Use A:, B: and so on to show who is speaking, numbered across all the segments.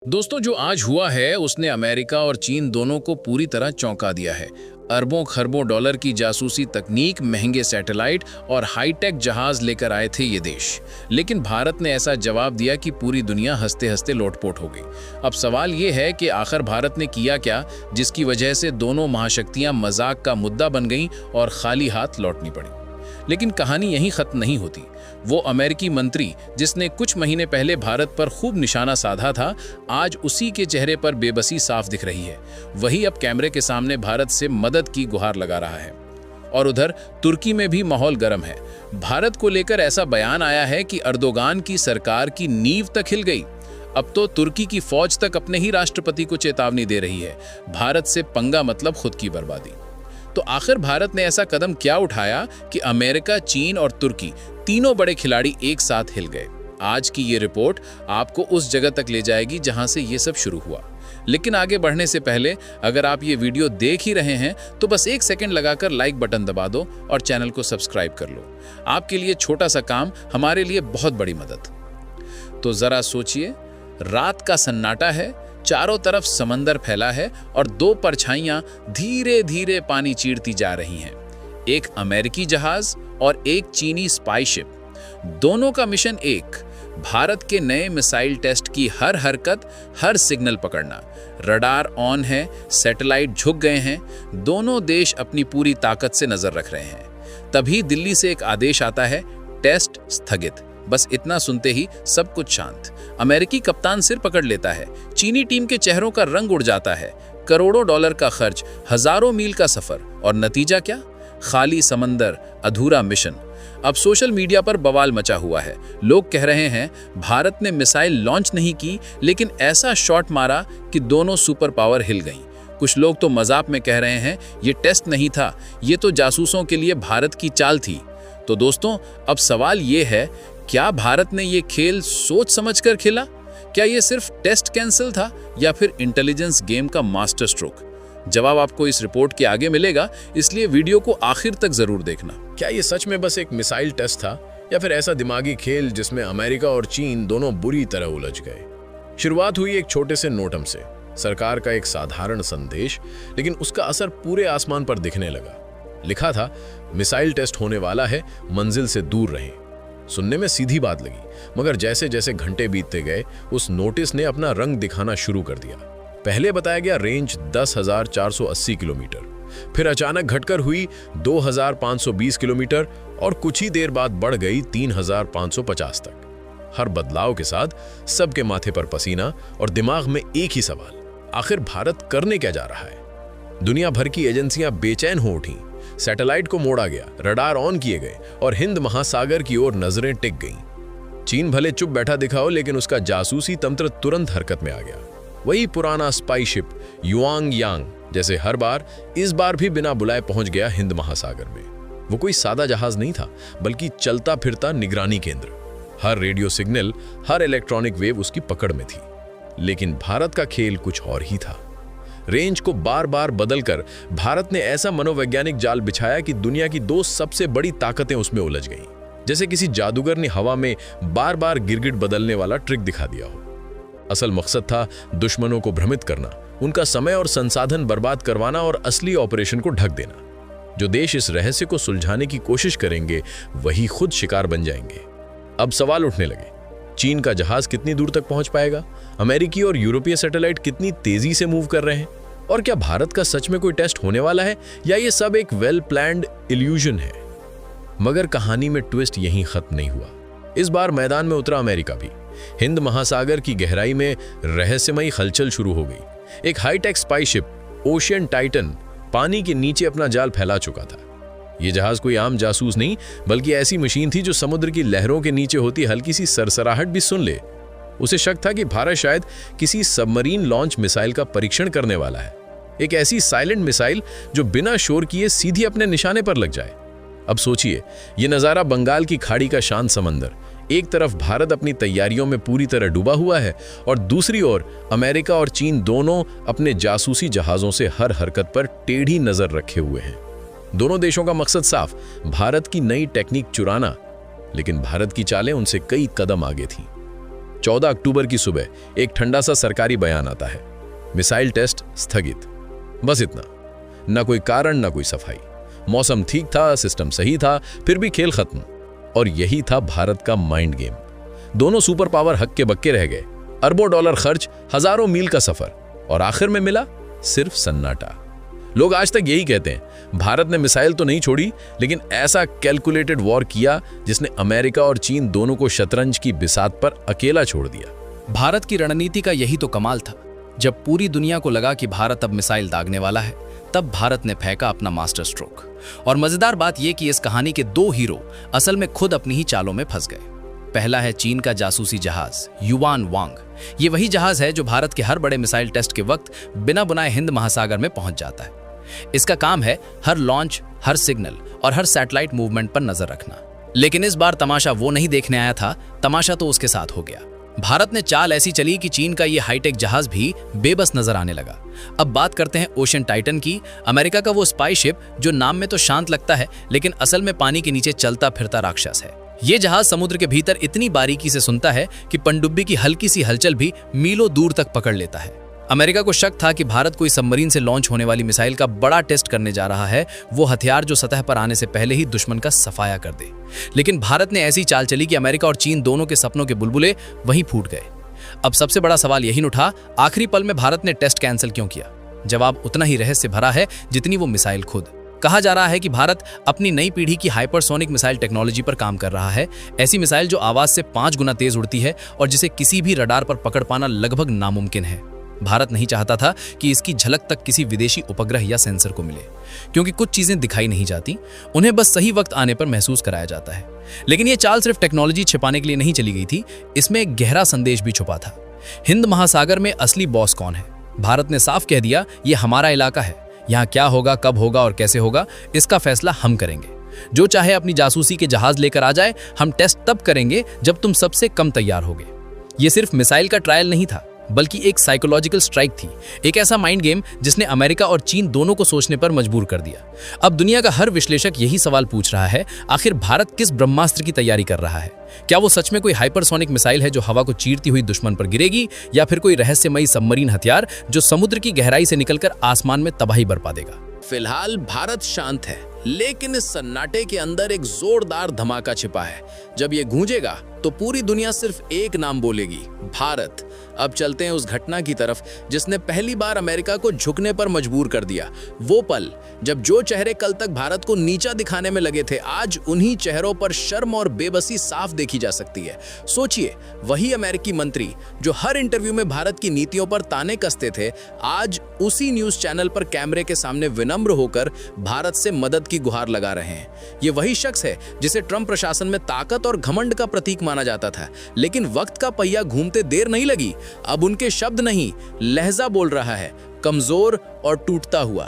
A: दोस्तों, जो आज हुआ है उसने अमेरिका और चीन दोनों को पूरी तरह चौंका दिया है। अरबों खरबों डॉलर की जासूसी तकनीक, महंगे सैटेलाइट और हाईटेक जहाज लेकर आए थे ये देश। लेकिन भारत ने ऐसा जवाब दिया कि पूरी दुनिया हंसते हंसते लोटपोट हो गई। अब सवाल ये है कि आखिर भारत ने किया क्या, जिसकी वजह से दोनों महाशक्तियां मजाक का मुद्दा बन गईं और खाली हाथ लौटनी पड़ी। लेकिन कहानी यहीं खत्म नहीं होती। वो अमेरिकी मंत्री जिसने कुछ महीने पहले भारत पर खूब निशाना साधा था, आज उसी के चेहरे पर बेबसी साफ दिख रही है। वही अब कैमरे के सामने भारत से मदद की गुहार लगा रहा है। और उधर तुर्की में भी माहौल गर्म है। भारत को लेकर ऐसा बयान आया है कि अर्दोगान की सरकार की नींव तक हिल गई। अब तो तुर्की की फौज तक अपने ही राष्ट्रपति को चेतावनी दे रही है, भारत से पंगा मतलब खुद की बर्बादी। तो आखिर भारत ने ऐसा कदम क्या उठाया कि अमेरिका, चीन और तुर्की तीनों बड़े खिलाड़ी एक साथ हिल गए? आज की ये रिपोर्ट आपको उस जगह तक ले जाएगी जहां से ये सब शुरू हुआ। लेकिन आगे बढ़ने से पहले अगर आप ये वीडियो देख ही रहे हैं तो बस एक सेकंड लगाकर लाइक बटन दबा दो और चैनल को सब्सक्राइब कर लो। आपके लिए छोटा सा काम, हमारे लिए बहुत बड़ी मदद। तो जरा सोचिए, रात का सन्नाटा है, चारों तरफ समंदर फैला है और दो परछाइयां धीरे धीरे पानी चीरती जा रही हैं। एक अमेरिकी जहाज और एक चीनी स्पाई शिप। दोनों का मिशन एक, भारत के नए मिसाइल टेस्ट की हर हरकत, हर सिग्नल पकड़ना। रडार ऑन है, सैटेलाइट झुक गए हैं, दोनों देश अपनी पूरी ताकत से नजर रख रहे हैं। तभी दिल्ली से एक आदेश आता है, टेस्ट स्थगित। बस इतना सुनते ही सब कुछ शांत। अमेरिकी कप्तान सिर पकड़ लेता है, चीनी टीम के चेहरों का रंग उड़ जाता है। करोड़ों डॉलर का खर्च, हजारों मील का सफर, और नतीजा क्या? खाली समंदर, अधूरा मिशन। अब सोशल मीडिया पर बवाल मचा हुआ है। लोग कह रहे हैं भारत ने मिसाइल लॉन्च नहीं की, लेकिन ऐसा शॉट मारा कि दोनों सुपर पावर हिल गईं। कुछ लोग तो मजाक में कह रहे हैं ये टेस्ट नहीं था, ये तो जासूसों के लिए भारत की चाल थी। तो दोस्तों, अब सवाल ये है, क्या भारत ने ये खेल सोच समझकर खेला? क्या ये सिर्फ टेस्ट कैंसिल था या फिर इंटेलिजेंस गेम का मास्टर स्ट्रोक? जवाब आपको इस रिपोर्ट के आगे मिलेगा, इसलिए वीडियो को आखिर तक जरूर देखना।
B: क्या ये सच में बस एक मिसाइल टेस्ट था या फिर ऐसा दिमागी खेल जिसमें अमेरिका और चीन दोनों बुरी तरह उलझ गए? शुरुआत हुई एक छोटे से नोटम से, सरकार का एक साधारण संदेश, लेकिन उसका असर पूरे आसमान पर दिखने लगा। लिखा था, मिसाइल टेस्ट होने वाला है, मंजिल से दूर रहें। सुनने में सीधी बात लगी, मगर जैसे जैसे घंटे बीतते गए उस नोटिस ने अपना रंग दिखाना शुरू कर दिया। पहले बताया गया रेंज 10,480 किलोमीटर, फिर अचानक घटकर हुई 2,520 किलोमीटर और कुछ ही देर बाद बढ़ गई 3,550 तक। हर बदलाव के साथ सबके माथे पर पसीना और दिमाग में एक ही सवाल, आखिर भारत करने क्या जा रहा है? दुनिया भर की एजेंसियां बेचैन हो उठी। सैटेलाइट को मोड़ा गया, रडार ऑन किए गए और हिंद महासागर की ओर नजरें टिक गईं। चीन भले चुप बैठा दिखा हो, लेकिन उसका जासूसी तंत्र तुरंत हरकत में आ गया। वही पुराना स्पाई शिप युआंग यांग जैसे हर बार, इस बार भी बिना बुलाए पहुंच गया हिंद महासागर में। वो कोई सादा जहाज नहीं था, बल्कि चलता फिरता निगरानी केंद्र। हर रेडियो सिग्नल, हर इलेक्ट्रॉनिक वेव उसकी पकड़ में थी। लेकिन भारत का खेल कुछ और ही था। रेंज को बार बार बदलकर भारत ने ऐसा मनोवैज्ञानिक जाल बिछाया कि दुनिया की दो सबसे बड़ी ताकतें उसमें उलझ गईं। जैसे किसी जादूगर ने हवा में बार बार गिरगिट बदलने वाला ट्रिक दिखा दिया हो। असल मकसद था दुश्मनों को भ्रमित करना, उनका समय और संसाधन बर्बाद करवाना और असली ऑपरेशन को ढक देना। जो देश इस रहस्य को सुलझाने की कोशिश करेंगे वही खुद शिकार बन जाएंगे। अब सवाल उठने लगे, चीन का जहाज कितनी दूर तक पहुंच पाएगा? अमेरिकी और यूरोपीय सैटेलाइट कितनी तेजी से मूव कर रहे हैं? और क्या भारत का सच में कोई टेस्ट होने वाला है या ये सब एक वेल प्लान्ड इल्यूजन है? मगर कहानी में ट्विस्ट यहीं खत्म नहीं हुआ। इस बार मैदान में उतरा अमेरिका भी। हिंद महासागर की गहराई में रहस्यमयी हलचल शुरू हो गई। एक high tech spy ship ocean Titan पानी के नीचे अपना जाल फैला चुका था। यह जहाज कोई आम जासूस नहीं, बल्कि ऐसी मशीन थी जो समुद्र की लहरों के नीचे होती हल्की सी सरसराहट भी सुन ले। उसे शक था कि भारत शायद किसी सबमरीन लॉन्च मिसाइल का परीक्षण करने वाला है। एक ऐसी साइलेंट मिसाइल जो बिना शोर किए सीधी अपने निशाने पर लग जाए। अब सोचिए, ये नज़ारा बंगाल की खाड़ी का शांत समंदर। एक तरफ भारत अपनी तैयारियों में पूरी तरह डूबा हुआ है और दूसरी ओर अमेरिका और चीन दोनों अपने जासूसी जहाज़ों से हर हरकत पर टेढ़ी नज़र रखे हुए हैं। दोनों देशों का मकसद साफ, भारत की नई टेक्निक चुराना, लेकिन भारत की चालें उनसे कई कदम आगे थीं। 14 अक्टूबर की सुबह एक ठंडा सा सरकारी बयान आता है, मिसाइल टेस्ट स्थगित। बस इतना, ना कोई कारण ना कोई सफाई। मौसम ठीक था, सिस्टम सही था, फिर भी खेल खत्म। और यही था भारत का माइंड गेम। दोनों सुपर पावर हक्के बक्के रह गए, अरबों डॉलर खर्च, हजारों मील का सफर, और आखिर में मिला सिर्फ सन्नाटा। लोग आज तक यही कहते हैं, भारत ने मिसाइल तो नहीं छोड़ी, लेकिन ऐसा कैलकुलेटेड वॉर किया जिसने अमेरिका और चीन दोनों को शतरंज की बिसात पर अकेला छोड़ दिया।
C: भारत की रणनीति का यही तो कमाल था। जब पूरी दुनिया को लगा कि भारत अब मिसाइल दागने वाला है, तब भारत ने फेंका अपना मास्टर स्ट्रोक। और मजेदार बात यह कि इस कहानी के दो हीरो असल में खुद अपनी ही चालों में फंस गए। पहला है चीन का जासूसी जहाज युवान वांग। ये वही जहाज है जो भारत के हर बड़े मिसाइल टेस्ट के वक्त बिना बुनाए हिंद महासागर में पहुंच जाता है। इसका काम है हर लॉन्च, हर सिग्नल और हर सैटेलाइट मूवमेंट पर नजर रखना। लेकिन इस बार तमाशा वो नहीं देखने आया था, तमाशा तो उसके साथ हो गया। भारत ने चाल ऐसी चली कि चीन का ये हाईटेक जहाज भी बेबस नजर आने लगा। अब बात करते हैं ओशन टाइटन की, अमेरिका का वो स्पाई शिप जो नाम में तो शांत लगता है, लेकिन असल में पानी के नीचे चलता फिरता राक्षस है। ये जहाज समुद्र के भीतर इतनी बारीकी से सुनता है कि पनडुब्बी की हल्की सी हलचल भी मीलों दूर तक पकड़ लेता है। अमेरिका को शक था कि भारत कोई सबमरीन से लॉन्च होने वाली मिसाइल का बड़ा टेस्ट करने जा रहा है, वो हथियार जो सतह पर आने से पहले ही दुश्मन का सफाया कर दे। लेकिन भारत ने ऐसी चाल चली कि अमेरिका और चीन दोनों के सपनों के बुलबुले वहीं फूट गए। अब सबसे बड़ा सवाल यही उठा, आखिरी पल में भारत ने टेस्ट कैंसिल क्यों किया? जवाब उतना ही रहस्य भरा है जितनी वो मिसाइल खुद। कहा जा रहा है कि भारत अपनी नई पीढ़ी की हाइपरसोनिक मिसाइल टेक्नोलॉजी पर काम कर रहा है। ऐसी मिसाइल जो आवाज से 5 गुना तेज उड़ती है और जिसे किसी भी रडार पर पकड़ पाना लगभग नामुमकिन है। भारत नहीं चाहता था कि इसकी झलक तक किसी विदेशी उपग्रह या सेंसर को मिले, क्योंकि कुछ चीजें दिखाई नहीं जाती, उन्हें बस सही वक्त आने पर महसूस कराया जाता है। लेकिन यह चाल सिर्फ टेक्नोलॉजी छिपाने के लिए नहीं चली गई थी, इसमें एक गहरा संदेश भी छुपा था। हिंद महासागर में असली बॉस कौन है? भारत ने साफ कह दिया, यह हमारा इलाका है, यहाँ क्या होगा, कब होगा और कैसे होगा, इसका फैसला हम करेंगे। जो चाहे अपनी जासूसी के जहाज लेकर आ जाए, हम टेस्ट तब करेंगे जब तुम सबसे कम तैयार होगे। यह सिर्फ मिसाइल का ट्रायल नहीं था, बल्कि एक साइकोलॉजिकल स्ट्राइक थी, एक ऐसा माइंड गेम जिसने अमेरिका और चीन दोनों को सोचने पर मजबूर कर दिया। अब दुनिया का हर विश्लेषक यही सवाल पूछ रहा है, आखिर भारत किस ब्रह्मास्त्र की तैयारी कर रहा है? क्या वो सच में कोई हाइपरसोनिक मिसाइल है जो हवा को चीरती हुई दुश्मन पर गिरेगी, या फिर कोई रहस्यमयी सबमरीन हथियार जो समुद्र की गहराई से निकलकर आसमान में तबाही बरपा देगा?
A: फिलहाल भारत शांत है, लेकिन इस सन्नाटे के अंदर एक जोरदार धमाका छिपा है। जब ये गूंजेगा तो पूरी दुनिया सिर्फ एक नाम बोलेगी, भारत। अब चलते हैं उस घटना की तरफ जिसने पहली बार अमेरिका को झुकने पर मजबूर कर दिया। वो पल जब जो चेहरे कल तक भारत को नीचा दिखाने में लगे थे, आज उन्हीं चेहरों पर शर्म और बेबसी साफ देखी जा सकती है। सोचिए, वही अमेरिकी मंत्री जो हर इंटरव्यू में भारत की नीतियों पर ताने कसते थे, आज उसी न्यूज चैनल पर कैमरे के सामने विनम्र होकर भारत से मदद की गुहार लगा रहे हैं। ये वही शख्स है जिसे ट्रंप प्रशासन में ताकत और घमंड का प्रतीक माना जाता था, लेकिन वक्त का पहिया घूमते देर नहीं लगी। अब उनके शब्द नहीं, लहजा बोल रहा है, कमजोर और टूटता हुआ।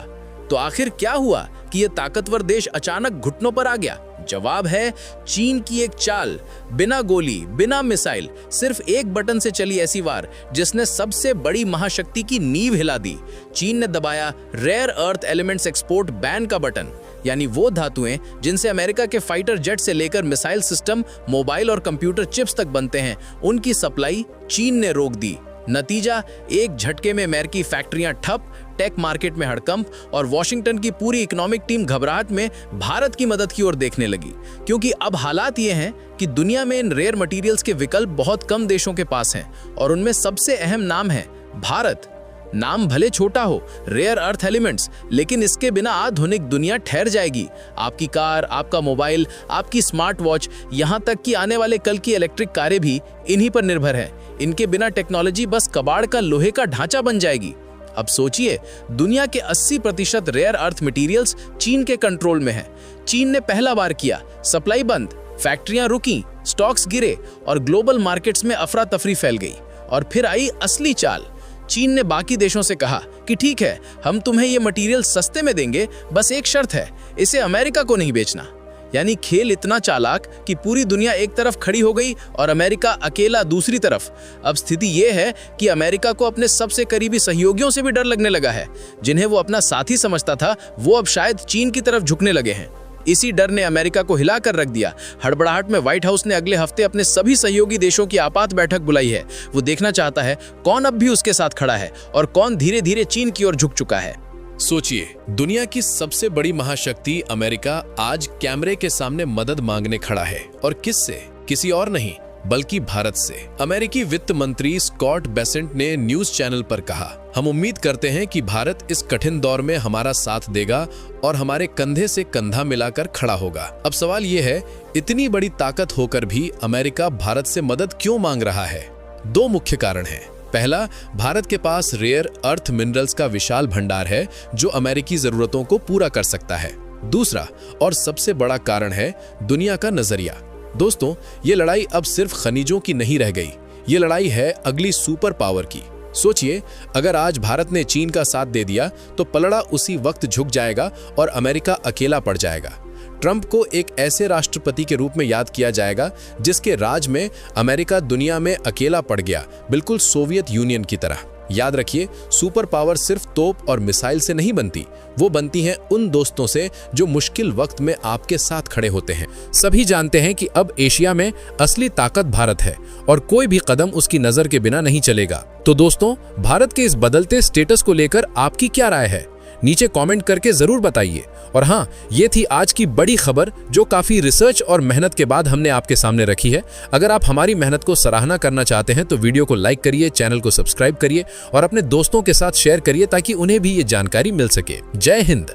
A: तो आखिर क्या हुआ कि यह ताकतवर देश अचानक घुटनों पर आ गया? जवाब है चीन की एक चाल, बिना गोली, बिना मिसाइल, सिर्फ एक बटन से चली ऐसी वार जिसने सबसे बड़ी महाशक्ति की नींव हिला दी। चीन ने दबाया rare earth elements export ban का बटन, यानी वो धातुएं जिनसे अमेरिका के फाइटर जेट से लेकर मिसाइल सिस्टम, मोबाइल और कंप्यूटर चिप्स तक बनते हैं, उनकी सप्लाई चीन ने रोक दी। नतीजा, एक झटके में अमेरिकी फैक्ट्रियां ठप, टेक मार्केट में हड़कंप और वॉशिंगटन की पूरी इकोनॉमिक टीम घबराहट में भारत की मदद की ओर देखने लगी। क्योंकि अब हालात ये हैं कि दुनिया में इन रेयर मटेरियल्स के विकल्प बहुत कम देशों के पास हैं, और उनमें सबसे अहम नाम है भारत। नाम भले छोटा हो, रेयर अर्थ एलिमेंट्स, लेकिन इसके बिना आधुनिक दुनिया ठहर जाएगी। आपकी कार, आपका मोबाइल, आपकी स्मार्ट वॉच, यहाँ तक कि आने वाले कल की इलेक्ट्रिक कारें भी इन्हीं पर निर्भर है। इनके बिना टेक्नोलॉजी बस कबाड़ का लोहे का ढांचा बन जाएगी। अब सोचिए, दुनिया के 80% रेयर अर्थ मटेरियल्स चीन के कंट्रोल में है। चीन ने पहला बार किया, सप्लाई बंद, फैक्ट्रियां रुकी, स्टॉक्स गिरे और ग्लोबल मार्केट्स में अफरा तफरी फैल गई। और फिर आई असली चाल। चीन ने बाकी देशों से कहा कि ठीक है, हम तुम्हें ये मटेरियल सस्ते में देंगे, बस एक शर्त है, इसे अमेरिका को नहीं बेचना। यानी खेल इतना चालाक कि पूरी दुनिया एक तरफ खड़ी हो गई और अमेरिका अकेला दूसरी तरफ। अब स्थिति यह है कि अमेरिका को अपने सबसे करीबी सहयोगियों से भी डर लगने लगा है। जिन्हें वो अपना साथी समझता था, वो अब शायद चीन की तरफ झुकने लगे हैं।
C: इसी डर ने अमेरिका को हिलाकर रख दिया। हड़बड़ाहट में व्हाइट हाउस ने अगले हफ्ते अपने सभी सहयोगी देशों की आपात बैठक बुलाई है। वो देखना चाहता है कौन अब भी उसके साथ खड़ा है और कौन धीरे धीरे चीन की ओर झुक चुका है।
B: सोचिए, दुनिया की सबसे बड़ी महाशक्ति अमेरिका आज कैमरे के सामने मदद मांगने खड़ा है, और किससे? किसी और नहीं बल्कि भारत से। अमेरिकी वित्त मंत्री स्कॉट बेसेंट ने न्यूज चैनल पर कहा, हम उम्मीद करते हैं कि भारत इस कठिन दौर में हमारा साथ देगा और हमारे कंधे से कंधा मिलाकर खड़ा होगा। अब सवाल यह है, इतनी बड़ी ताकत होकर भी अमेरिका भारत से मदद क्यों मांग रहा है? दो मुख्य कारण हैं। पहला, भारत के पास रेयर अर्थ मिनरल्स का विशाल भंडार है जो अमेरिकी जरूरतों को पूरा कर सकता है। दूसरा और सबसे बड़ा कारण है दुनिया का नजरिया। दोस्तों, ये लड़ाई अब सिर्फ खनिजों की नहीं रह गई, ये लड़ाई है अगली सुपर पावर की। सोचिए, अगर आज भारत ने चीन का साथ दे दिया तो पलड़ा उसी वक्त झुक जाएगा और अमेरिका अकेला पड़ जाएगा। ट्रंप को एक ऐसे राष्ट्रपति के रूप में याद किया जाएगा जिसके राज में अमेरिका दुनिया में अकेला पड़ गया, बिल्कुल सोवियत यूनियन की तरह। याद रखिए, सुपर पावर सिर्फ तोप और मिसाइल से नहीं बनती, वो बनती हैं उन दोस्तों से जो मुश्किल वक्त में आपके साथ खड़े होते हैं। सभी जानते हैं कि अब एशिया में असली ताकत भारत है और कोई भी कदम उसकी नजर के बिना नहीं चलेगा। तो दोस्तों, भारत के इस बदलते स्टेटस को लेकर आपकी क्या राय है? नीचे कमेंट करके जरूर बताइए। और हाँ, ये थी आज की बड़ी खबर जो काफी रिसर्च और मेहनत के बाद हमने आपके सामने रखी है। अगर आप हमारी मेहनत को सराहना करना चाहते हैं तो वीडियो को लाइक करिए, चैनल को सब्सक्राइब करिए और अपने दोस्तों के साथ शेयर करिए ताकि उन्हें भी ये जानकारी मिल सके। जय हिंद।